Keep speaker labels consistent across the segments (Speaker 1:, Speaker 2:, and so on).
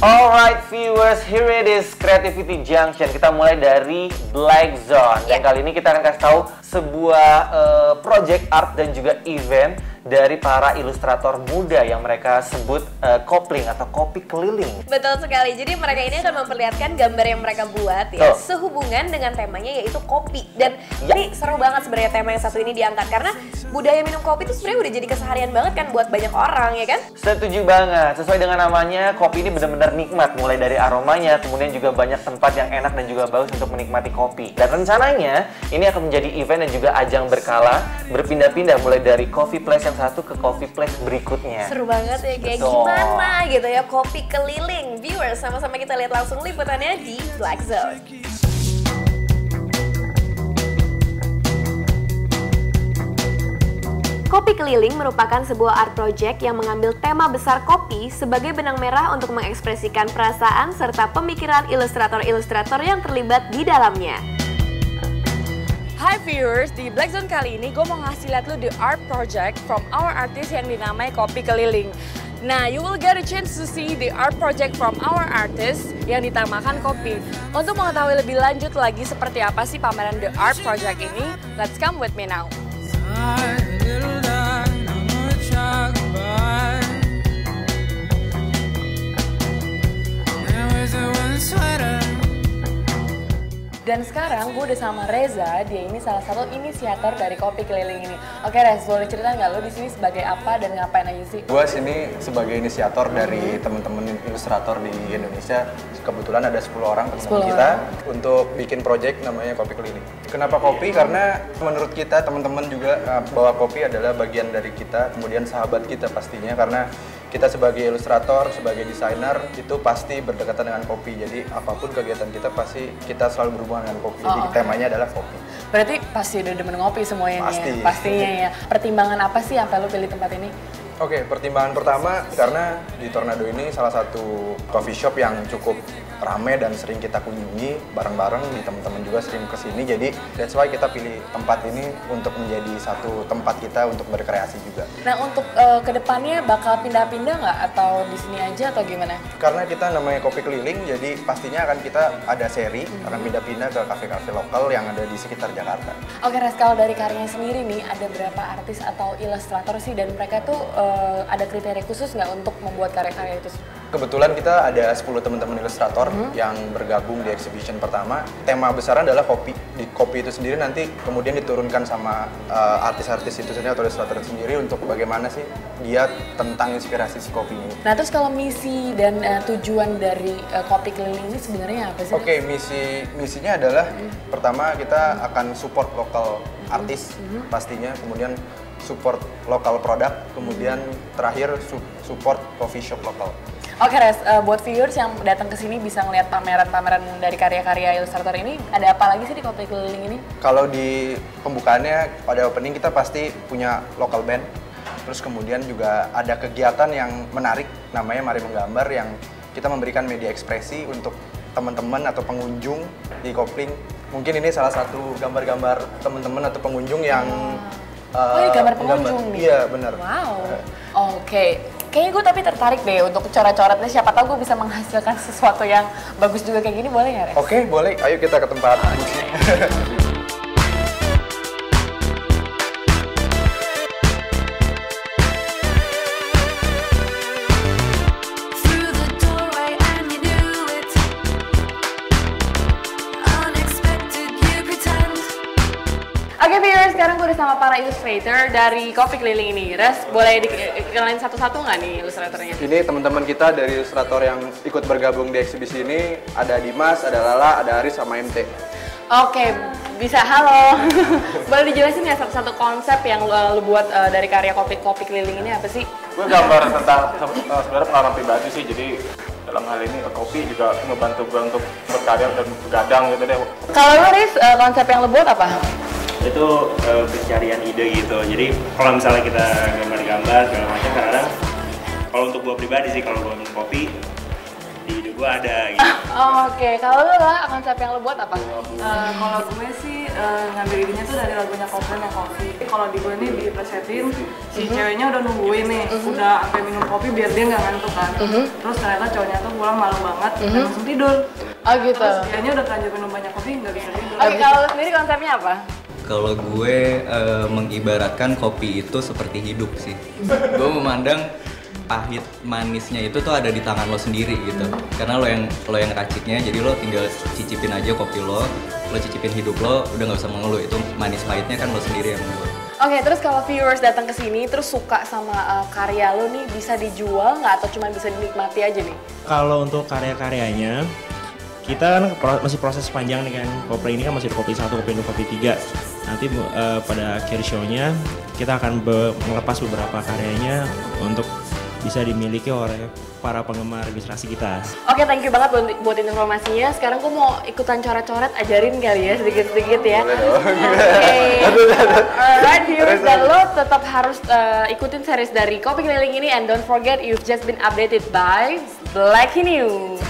Speaker 1: Alright viewers, here it is Creativity Junction. Kita mulai dari Black Zone. Dan kali ini kita akan kasih tahu sebuah project art dan juga event dari para ilustrator muda yang mereka sebut kopling atau kopi keliling.
Speaker 2: Betul sekali. Jadi mereka ini akan memperlihatkan gambar yang mereka buat ya sehubungan dengan temanya yaitu kopi. Dan ini seru banget sebenarnya tema yang satu ini diangkat karena budaya minum kopi itu sebenarnya udah jadi keseharian banget kan buat banyak orang ya kan?
Speaker 1: Setuju banget. Sesuai dengan namanya, kopi ini benar-benar nikmat mulai dari aromanya, kemudian juga banyak tempat yang enak dan juga bagus untuk menikmati kopi. Dan rencananya ini akan menjadi event dan juga ajang berkala, berpindah-pindah mulai dari coffee place yang satu ke coffee place berikutnya.
Speaker 2: Seru banget ya, kayak gimana gitu ya kopi keliling. Viewers, sama-sama kita lihat langsung liputannya di Black Zone. Kopi keliling merupakan sebuah art project yang mengambil tema besar kopi sebagai benang merah untuk mengekspresikan perasaan serta pemikiran ilustrator-ilustrator yang terlibat di dalamnya.
Speaker 3: Hi viewers, di Black Zone kali ini gue mau ngasih lihat lu the art project from our artist yang dinamai Kopi Keliling. Nah, you will get a chance to see the art project from our artist yang ditamakan Kopi. Untuk mengetahui lebih lanjut lagi seperti apa sih pameran the art project ini, let's come with me now. Dan sekarang gue udah sama Reza, dia ini salah satu inisiator dari Kopi Keliling ini. Oke Rez, boleh cerita nggak lo di sini sebagai apa dan ngapain aja sih?
Speaker 4: Gue sini sebagai inisiator dari teman-teman ilustrator di Indonesia. Kebetulan ada 10 orang teman kita untuk bikin project namanya Kopi Keliling. Kenapa kopi? Karena menurut kita teman-teman juga bahwa kopi adalah bagian dari kita, kemudian sahabat kita pastinya karena kita sebagai ilustrator, sebagai desainer itu pasti berdekatan dengan kopi. Jadi apapun kegiatan kita pasti kita selalu berhubungan dengan kopi. Jadi temanya adalah kopi.
Speaker 3: Berarti pasti udah demen ngopi semuanya
Speaker 4: pasti.
Speaker 3: Ya? Pastinya ya. Pertimbangan apa sih sampai lo pilih tempat ini?
Speaker 4: Oke, pertimbangan pertama karena di Tornado ini salah satu coffee shop yang cukup rame dan sering kita kunjungi bareng-bareng, di teman-teman juga sering kesini. Jadi that's why kita pilih tempat ini untuk menjadi satu tempat kita untuk berkreasi juga.
Speaker 3: Nah untuk kedepannya bakal pindah-pindah nggak atau di sini aja atau gimana?
Speaker 4: Karena kita namanya Kopi Keliling, jadi pastinya akan kita ada seri akan pindah-pindah ke kafe-kafe lokal yang ada di sekitar Jakarta.
Speaker 3: Oke Res, kalau dari karyanya sendiri nih ada berapa artis atau ilustrator sih dan mereka tuh ada kriteria khusus nggak untuk membuat karya-karya itu?
Speaker 4: Kebetulan kita ada 10 teman-teman ilustrator yang bergabung di exhibition pertama. Tema besarnya adalah kopi. Di kopi itu sendiri nanti kemudian diturunkan sama artis-artis itu sendiri atau ilustrator sendiri untuk bagaimana sih dia tentang inspirasi si kopi ini.
Speaker 3: Nah terus kalau misi dan tujuan dari Kopi Keliling ini sebenarnya apa sih?
Speaker 4: Oke, misinya adalah pertama kita akan support lokal artis pastinya, kemudian support lokal produk, kemudian terakhir support coffee shop lokal.
Speaker 3: Oke Res, buat viewers yang datang ke sini bisa ngeliat pameran-pameran dari karya-karya ilustrator ini, ada apa lagi sih di Kopi Keliling ini?
Speaker 4: Kalau di pembukaannya pada opening kita pasti punya local band, terus kemudian juga ada kegiatan yang menarik namanya Mari Menggambar yang kita memberikan media ekspresi untuk teman-teman atau pengunjung di Kopling. Mungkin ini salah satu gambar-gambar teman-teman atau pengunjung yang
Speaker 3: ini gambar pengunjung nih?
Speaker 4: Iya, benar.
Speaker 3: Wow, oke. Kayaknya gue tapi tertarik deh untuk coret-coretnya, siapa tahu gue bisa menghasilkan sesuatu yang bagus juga kayak gini, boleh nggak Res?
Speaker 4: Oke, boleh. Ayo kita ke tempat.
Speaker 3: Oke viewers, sekarang gue udah sama para ilustrator dari Kopi Keliling ini. Res, boleh dikenalin satu-satu nggak nih ilustratornya?
Speaker 4: Ini teman-teman kita dari ilustrator yang ikut bergabung di eksibisi ini. Ada Dimas, ada Lala, ada Aris, sama MT.
Speaker 3: Oke, bisa. Halo. Boleh dijelasin ya satu-satu konsep yang lu buat dari karya Kopi Keliling ini apa sih?
Speaker 5: Gue gambar tentang sebenarnya pengalaman pribadi sih, jadi dalam hal ini kopi juga membantu gue untuk berkarya dan begadang gitu deh.
Speaker 3: Kalau lu Riz, konsep yang lu buat apa?
Speaker 6: Itu pencarian ide gitu. Jadi kalau misalnya kita gambar-gambar segala macam, kadang kalau untuk gue pribadi sih, kalau gue minum kopi di hidup gue ada gitu.
Speaker 3: Oke, kalau lu lah konsep yang lu buat apa?
Speaker 7: Kalau gue sih ngambil idenya tuh dari lagunya Coldplay yang Coffee. Kalau di gue nih diplesetin, si ceweknya udah nungguin nih, udah sampai minum kopi biar dia nggak ngantuk kan. Terus ternyata cowoknya tuh pulang malam banget dan langsung tidur.
Speaker 3: Oh gitu.
Speaker 7: Terus dianya udah terlanjur minum banyak kopi nggak bisa tidur.
Speaker 3: Oke, kalau lu sendiri konsepnya apa?
Speaker 8: Kalau gue mengibaratkan kopi itu seperti hidup sih. Gue memandang pahit manisnya itu tuh ada di tangan lo sendiri gitu. Karena lo yang raciknya, jadi lo tinggal cicipin aja kopi lo cicipin hidup lo, udah nggak usah mengeluh. Itu manis pahitnya kan lo sendiri yang mengeluh.
Speaker 3: Oke, terus kalau viewers datang ke sini terus suka sama karya lo nih, bisa dijual nggak atau cuma bisa dinikmati aja nih?
Speaker 9: Kalau untuk karya-karyanya, kita kan masih proses panjang nih kan. Coldplay ini kan masih ada kopi 1, kopi 2, kopi 3. Nanti pada akhir show-nya kita akan melepas beberapa karyanya untuk bisa dimiliki oleh para penggemar ilustrasi kita.
Speaker 3: Oke, thank you banget buat informasinya. Sekarang gue mau ikutan coret-coret, ajarin kali ya sedikit-sedikit ya. Oke. Alright viewers, dan lo tetap harus ikutin series dari Kopi Keliling ini, and don't forget you've just been updated by Blacky News.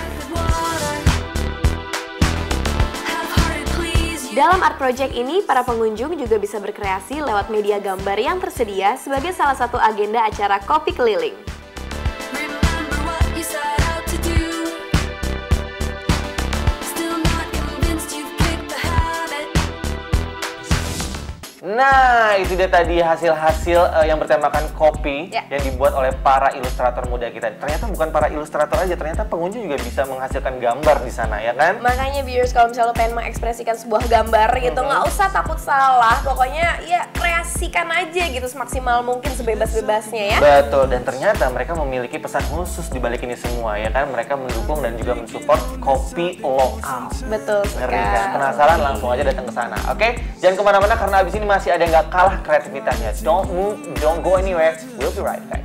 Speaker 2: Dalam art project ini, para pengunjung juga bisa berkreasi lewat media gambar yang tersedia sebagai salah satu agenda acara Kopi Keliling.
Speaker 1: Nah, itu dia tadi hasil-hasil yang bertemakan kopi yang dibuat oleh para ilustrator muda kita. Ternyata bukan para ilustrator aja, ternyata pengunjung juga bisa menghasilkan gambar di sana, ya kan?
Speaker 2: Makanya viewers, kalau misalnya lo pengen mengekspresikan sebuah gambar gitu, nggak usah takut salah. Pokoknya ya kreasikan aja gitu semaksimal mungkin, sebebas-bebasnya ya.
Speaker 1: Betul, dan ternyata mereka memiliki pesan khusus di balik ini semua, ya kan? Mereka mendukung dan juga mensupport kopi lokal.
Speaker 2: Betul
Speaker 1: Ngeri
Speaker 2: sekali.
Speaker 1: kan? Penasaran? Langsung aja datang ke sana, oke? Jangan kemana-mana karena abis ini masih ada yang nggak kalah kreativitasnya. Don't move, don't go anywhere. We'll be right back.